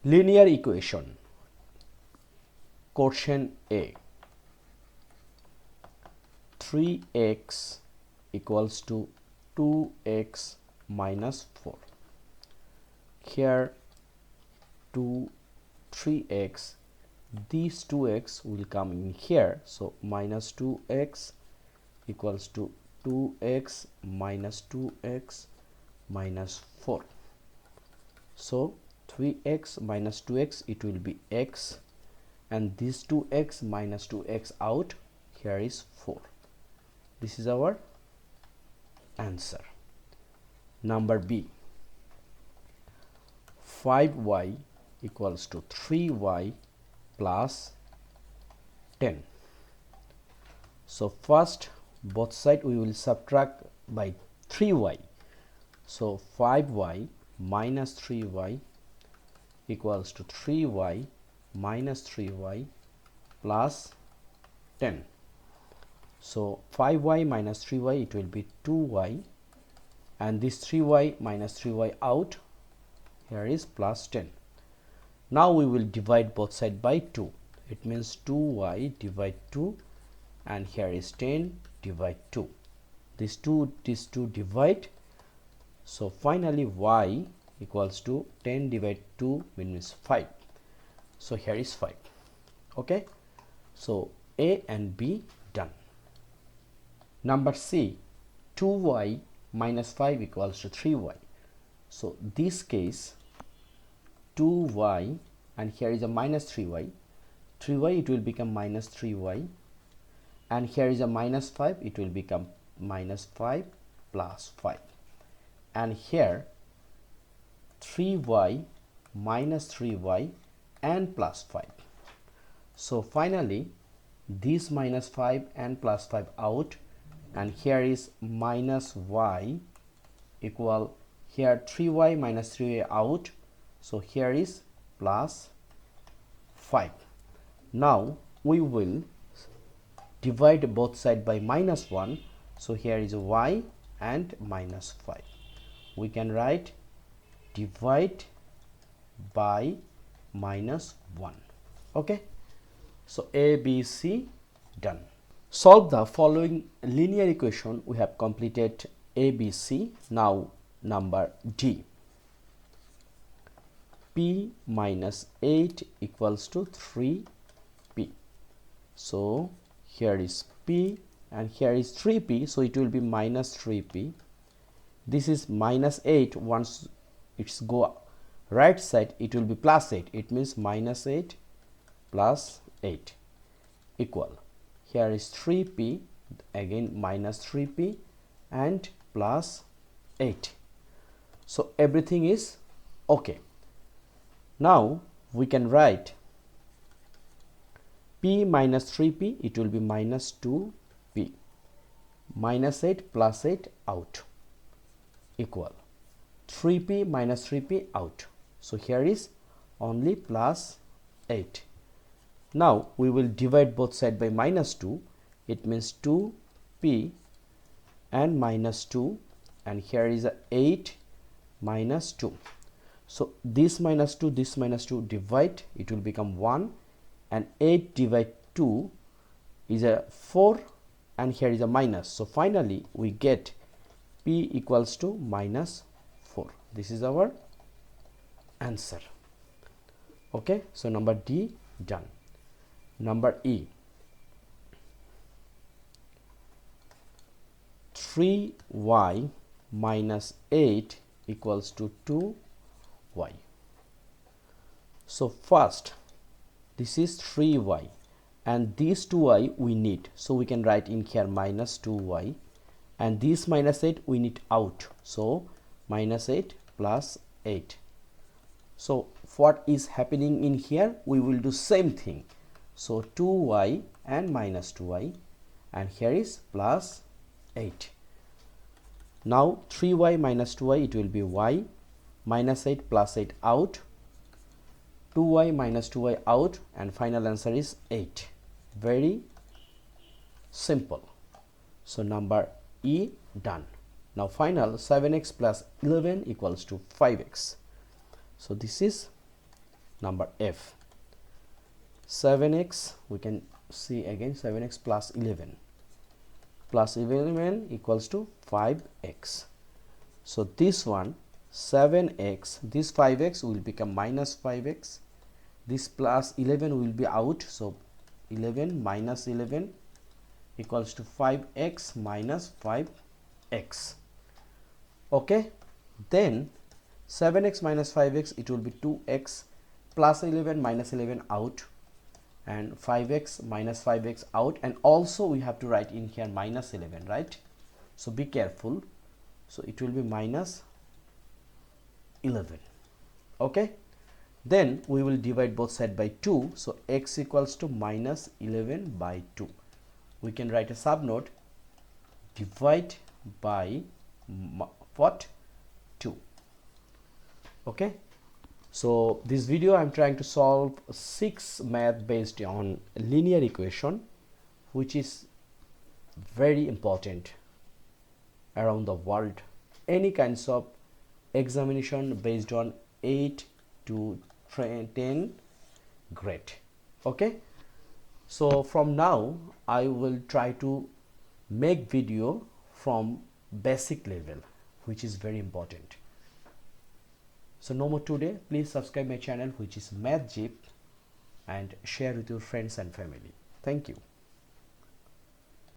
Linear equation. Quotient A. 3x equals to 2x minus 4. Here 3x, these 2x will come in here, so minus 2x equals to 2x minus 2x minus 4. So 3x minus 2x, it will be x, and this 2x minus 2x out, here is 4. This is our answer. Number B. 5y equals to 3y plus 10. So first both side we will subtract by 3y. So 5y minus 3y equals to 3y minus 3y plus 10. So 5y minus 3y, it will be 2y, and this 3y minus 3y out, here is plus 10. Now we will divide both sides by 2. It means 2y divide 2, and here is 10 divide 2. These two divide. So finally y equals to 10 divide 2 means 5. So here is 5. Okay. So A and B done. Number C. 2y minus 5 equals to 3y. So this case 2y, and here is a minus 3y. 3y, it will become minus 3y, and here is a minus 5, it will become minus 5 plus 5, and here 3y minus 3y and plus 5. So finally this minus 5 and plus 5 out, and here is minus y equal, here 3y minus 3y out, so here is plus 5. Now we will divide both sides by minus 1, so here is y and minus 5. We can write divide by minus 1. Okay, so A, B, C done. Solve the following linear equation. We have completed A, B, C. Now number D. P minus 8 equals to 3p. So here is p and here is 3p, so it will be minus 3p. This is minus 8. Once it's go right side, it will be plus 8. It means minus 8 plus 8 equal, here is 3p, again minus 3p and plus 8. So everything is okay. Now we can write p minus 3p, it will be minus 2p, minus 8 plus 8 out, equal 3p minus 3p out. So here is only plus 8. Now we will divide both sides by minus 2. It means 2p and minus 2, and here is a 8 minus 2. So this minus 2, this minus 2 divide, it will become 1, and 8 divide 2 is a 4, and here is a minus. So finally we get p equals to minus 4. This is our answer. Okay, so number D done. Number E. 3y minus 8 equals to 2y. So first this is 3y, and these 2y we need, so we can write in here minus 2y, and this minus 8 we need out, so minus 8 plus 8. So what is happening in here, we will do same thing. So 2y and minus 2y, and here is plus 8. Now 3y minus 2y, it will be y, minus 8 plus 8 out, 2y minus 2y out, and final answer is 8. Very simple. So number E done. Now final 7x plus 11 equals to 5x. So this is number f. 7x, we can see again 7x plus 11 equals to 5x. So this one 7x, this 5x will become minus 5x, this plus 11 will be out, so 11 minus 11 equals to 5x minus 5x. Okay, then 7x minus 5x, it will be 2x, plus 11 minus 11 out, and 5x minus 5x out, and also we have to write in here minus 11, right? So be careful. So it will be minus 11. Okay, then we will divide both sides by 2, so x equals to minus 11 by 2. We can write a subnote, divide by what? 2. Okay, so this video I'm trying to solve 6 math based on linear equation, which is very important around the world. Any kinds of examination based on 8 to 10 grade. Okay, so from now I will try to make video from basic level, which is very important. So no more today. Please subscribe my channel, which is MathZip, and share with your friends and family. Thank you.